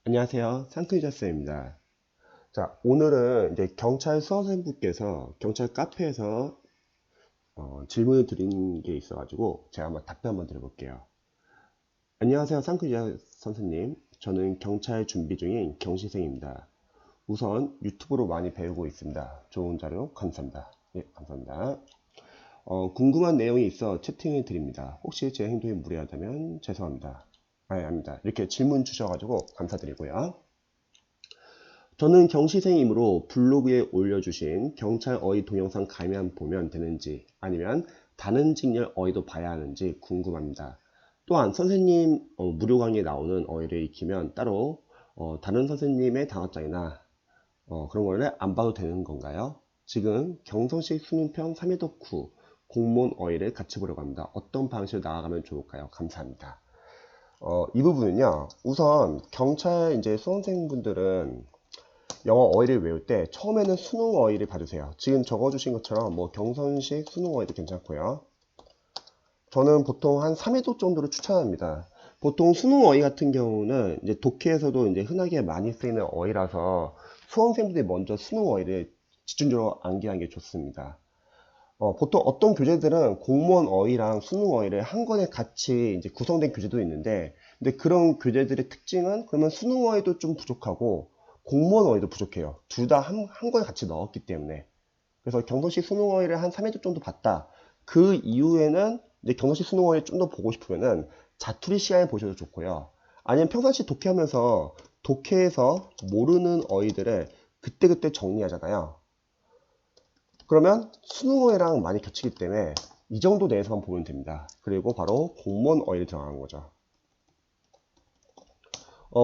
안녕하세요. 상크이자스입니다. 자, 오늘은 이제 경찰 수험생분께서 경찰 카페에서 질문을 드린 게 있어가지고 제가 한번 답변 한번 드려볼게요. 안녕하세요. 상크이자 선생님. 저는 경찰 준비 중인 경시생입니다. 우선 유튜브로 많이 배우고 있습니다. 좋은 자료 감사합니다. 예, 감사합니다. 궁금한 내용이 있어 채팅을 드립니다. 혹시 제 행동이 무례하다면 죄송합니다. 아닙니다. 이렇게 질문 주셔가지고 감사드리고요. 저는 경시생이므로 블로그에 올려주신 경찰 어휘 동영상 가면 보면 되는지 아니면 다른 직렬 어휘도 봐야 하는지 궁금합니다. 또한 선생님 무료 강의에 나오는 어휘를 익히면 따로 다른 선생님의 단어장이나 그런 거를 안 봐도 되는 건가요? 지금 경성식 수능평 3회독 후 공무원 어휘를 같이 보려고 합니다. 어떤 방식으로 나아가면 좋을까요? 감사합니다. 이 부분은요. 우선 경찰 이제 수험생분들은 영어 어휘를 외울 때 처음에는 수능 어휘를 봐주세요. 지금 적어주신 것처럼 뭐 경선식 수능 어휘도 괜찮고요. 저는 보통 한 3회독 정도를 추천합니다. 보통 수능 어휘 같은 경우는 이제 독해에서도 이제 흔하게 많이 쓰이는 어휘라서 수험생들이 먼저 수능 어휘를 집중적으로 암기하는 게 좋습니다. 보통 어떤 교재들은 공무원 어휘랑 수능 어휘를 한 권에 같이 이제 구성된 교재도 있는데, 근데 그런 교재들의 특징은 그러면 수능 어휘도 좀 부족하고 공무원 어휘도 부족해요. 둘 다 한 권에 같이 넣었기 때문에. 그래서 경선식 수능 어휘를 한 3회독 정도 봤다. 그 이후에는 이제 경선식 수능 어휘를 좀 더 보고 싶으면은 자투리 시간에 보셔도 좋고요. 아니면 평상시 독해하면서 독해에서 모르는 어휘들을 그때그때 정리하잖아요. 그러면 수능 어휘랑 많이 겹치기 때문에 이 정도 내에서만 보면 됩니다. 그리고 바로 공무원 어휘를 들어가는 거죠.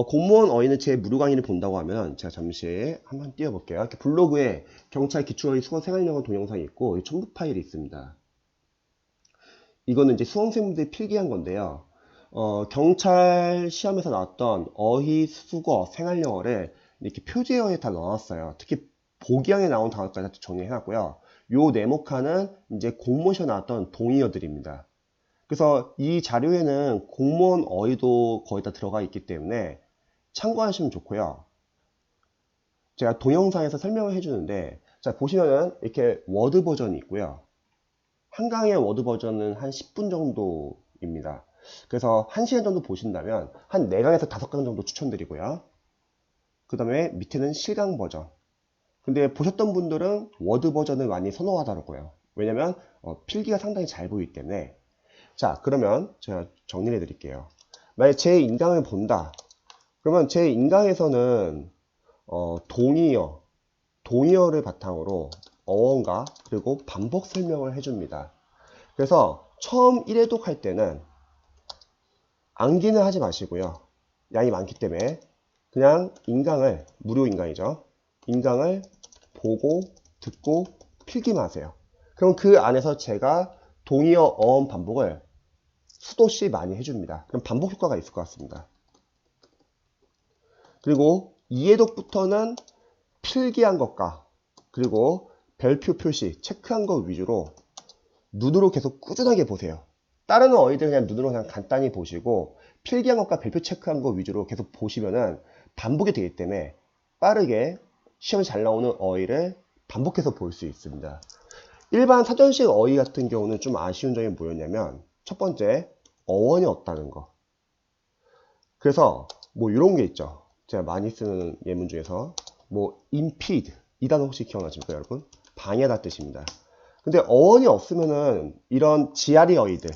공무원 어휘는 제 무료 강의를 본다고 하면 제가 잠시 한번 띄워볼게요. 이렇게 블로그에 경찰 기출어휘 수거 생활영어 동영상이 있고 이 첨부 파일이 있습니다. 이거는 이제 수험생분들이 필기한 건데요. 경찰 시험에서 나왔던 어휘, 수거, 생활영어를 이렇게 표제어에 다 넣어놨어요. 특히 보기양에 나온 단어까지 정리해놨고요. 요 네모칸은 이제 공모시에 나왔던 동의어들입니다. 그래서 이 자료에는 공무원 어휘도 거의 다 들어가 있기 때문에 참고하시면 좋고요. 제가 동영상에서 설명을 해주는데, 자, 보시면은 이렇게 워드 버전이 있고요. 한 강의 워드 버전은 한 10분 정도입니다. 그래서 1시간 정도 보신다면 한 4강에서 5강 정도 추천드리고요. 그 다음에 밑에는 실강 버전. 근데 보셨던 분들은 워드 버전을 많이 선호하더라고요. 왜냐면 필기가 상당히 잘 보이기 때문에. 자, 그러면 제가 정리를 해드릴게요. 만약 제 인강을 본다. 그러면 제 인강에서는 동의어를 바탕으로 어원과 그리고 반복 설명을 해줍니다. 그래서 처음 1회독 할 때는 암기는 하지 마시고요. 양이 많기 때문에 그냥 인강을, 무료 인강이죠. 인강을 보고 듣고 필기만 하세요. 그럼 그 안에서 제가 동의어 어원 반복을 수도시 많이 해줍니다. 그럼 반복 효과가 있을 것 같습니다. 그리고 2회독부터는 필기한 것과 그리고 별표 표시 체크한 것 위주로 눈으로 계속 꾸준하게 보세요. 다른 어휘들 그냥 눈으로 그냥 간단히 보시고 필기한 것과 별표 체크한 것 위주로 계속 보시면은 반복이 되기 때문에 빠르게 시험에 잘 나오는 어휘를 반복해서 볼 수 있습니다. 일반 사전식 어휘 같은 경우는 좀 아쉬운 점이 뭐였냐면 첫 번째 어원이 없다는 거. 그래서 뭐 이런 게 있죠. 제가 많이 쓰는 예문 중에서 뭐 impede 이 단어 혹시 기억나십니까 여러분? 방해하다 뜻입니다. 근데 어원이 없으면은 이런 GRE 어휘들,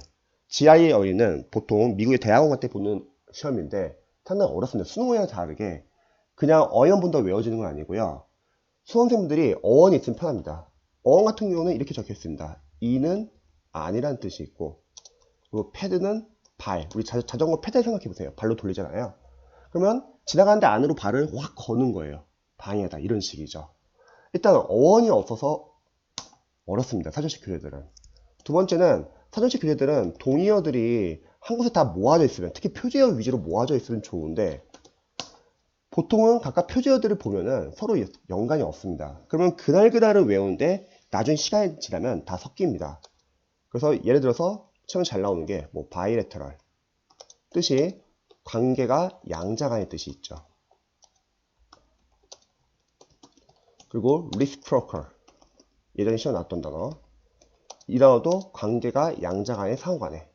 GRE 어휘는 보통 미국의 대학원 같은 때 보는 시험인데 상당히 어렵습니다. 수능어휘와 다르게 그냥 어휘원분도 외워지는 건 아니고요. 수험생분들이 어원이 있으면 편합니다. 어원 같은 경우는 이렇게 적혀 있습니다. 이는 아니란 뜻이 있고 그리고 패드는 발. 우리 자전거 페달 생각해 보세요. 발로 돌리잖아요. 그러면 지나가는데 안으로 발을 확 거는 거예요. 방해다 이런 식이죠. 일단 어원이 없어서 어렵습니다. 사전식 교재들은. 두 번째는 사전식 교재들은 동의어들이 한 곳에 다 모아져 있으면 특히 표제어 위주로 모아져 있으면 좋은데 보통은 각각 표제어들을 보면은 서로 연관이 없습니다. 그러면 그날그날을 외우는데 나중에 시간이 지나면 다 섞입니다. 그래서 예를 들어서 처음 잘 나오는 게뭐 바이레터럴 뜻이 관계가 양자간의 뜻이 있죠. 그리고 reciprocal, 예전에 시험 나왔던 단어. 이 단어도 관계가 양자 간의 상호 간에.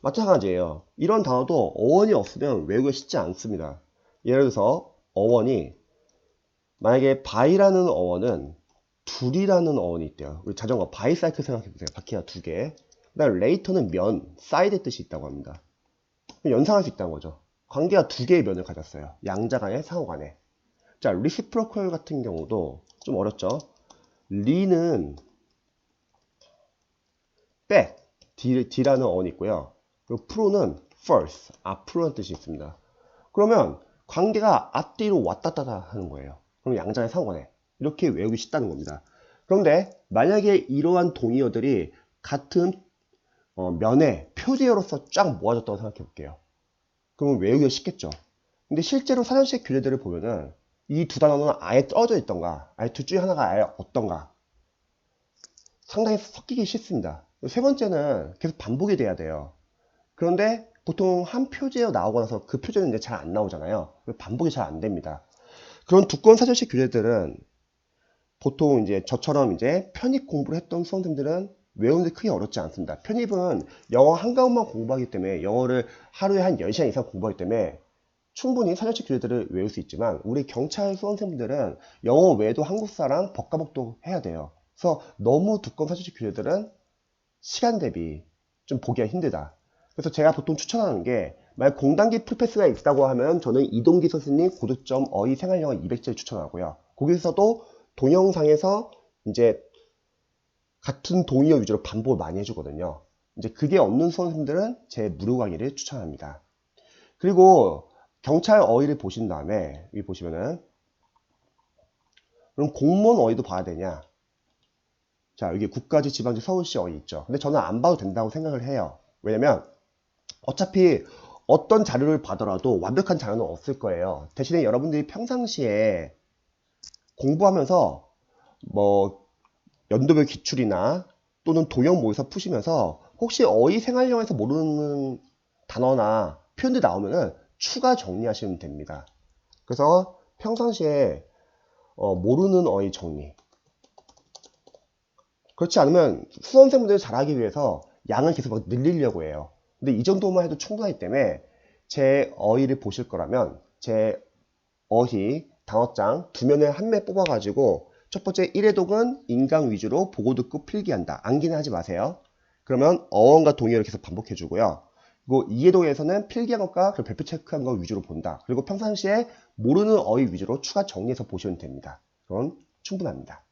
마찬가지예요. 이런 단어도 어원이 없으면 외우기가 쉽지 않습니다. 예를 들어서 어원이, 만약에 by라는 어원은 둘이라는 어원이 있대요. 우리 자전거 바이사이클 생각해보세요. 바퀴가 두 개. 그다음 later는 면, side의 뜻이 있다고 합니다. 연상할 수 있다는 거죠. 관계가 두 개의 면을 가졌어요. 양자 간의 상호 간에. 자, reciprocal 같은 경우도 좀 어렵죠. re는 back, D라는 어원이 있고요. 그리고 pro는 first, 앞으로라는 뜻이 있습니다. 그러면 관계가 앞뒤로 왔다 갔다 하는 거예요. 그럼 양자의 상호 간에. 이렇게 외우기 쉽다는 겁니다. 그런데 만약에 이러한 동의어들이 같은 면에 표제어로서 쫙 모아졌다고 생각해 볼게요. 그러면 외우기가 쉽겠죠. 근데 실제로 사전식 교재들을 보면은 이 두 단어는 아예 떨어져 있던가, 아예 둘 중에 하나가 아예 없던가, 상당히 섞이기 쉽습니다. 세 번째는 계속 반복이 돼야 돼요. 그런데 보통 한 표제어 나오고 나서 그 표제는 이제 잘 안 나오잖아요. 반복이 잘 안 됩니다. 그런 두꺼운 사전식 교재들은 보통 이제 저처럼 이제 편입 공부를 했던 수험생들은 외우는데 크게 어렵지 않습니다. 편입은 영어 한 과목만 공부하기 때문에, 영어를 하루에 한 10시간 이상 공부하기 때문에 충분히 사전식 교재들을 외울 수 있지만, 우리 경찰 수험생분들은 영어 외에도 한국사랑 법과목도 해야 돼요. 그래서 너무 두꺼운 사전식 교재들은 시간 대비 좀 보기가 힘들다. 그래서 제가 보통 추천하는 게, 만약 공단기 풀패스가 있다고 하면 저는 이동기 선생님 고득점 어휘 생활영어 200제를 추천하고요. 거기서도 동영상에서 이제 같은 동의어 위주로 반복을 많이 해주거든요. 이제 그게 없는 수험생들은 제 무료 강의를 추천합니다. 그리고 경찰 어휘를 보신 다음에 여기 보시면은, 그럼 공무원 어휘도 봐야 되냐? 자, 여기 국가지, 지방지, 서울시 어휘 있죠. 근데 저는 안 봐도 된다고 생각을 해요. 왜냐면 어차피 어떤 자료를 봐더라도 완벽한 자료는 없을 거예요. 대신에 여러분들이 평상시에 공부하면서 뭐 연도별 기출이나 또는 도형 모의서 푸시면서 혹시 어휘 생활용에서 모르는 단어나 표현들 나오면은 추가 정리하시면 됩니다. 그래서 평상시에 모르는 어휘 정리. 그렇지 않으면 수험생분들이 잘하기 위해서 양을 계속 막 늘리려고 해요. 근데 이 정도만 해도 충분하기 때문에 제 어휘를 보실 거라면 제 어휘 단어장 두 면에 한 매 뽑아가지고, 첫 번째 1회독은 인강 위주로 보고 듣고 필기한다. 암기는 하지 마세요. 그러면 어원과 동의어를 계속 반복해 주고요. 그리고 2회독에서는 필기한 것과 별표 체크한 것 위주로 본다. 그리고 평상시에 모르는 어휘 위주로 추가 정리해서 보시면 됩니다. 그럼 충분합니다.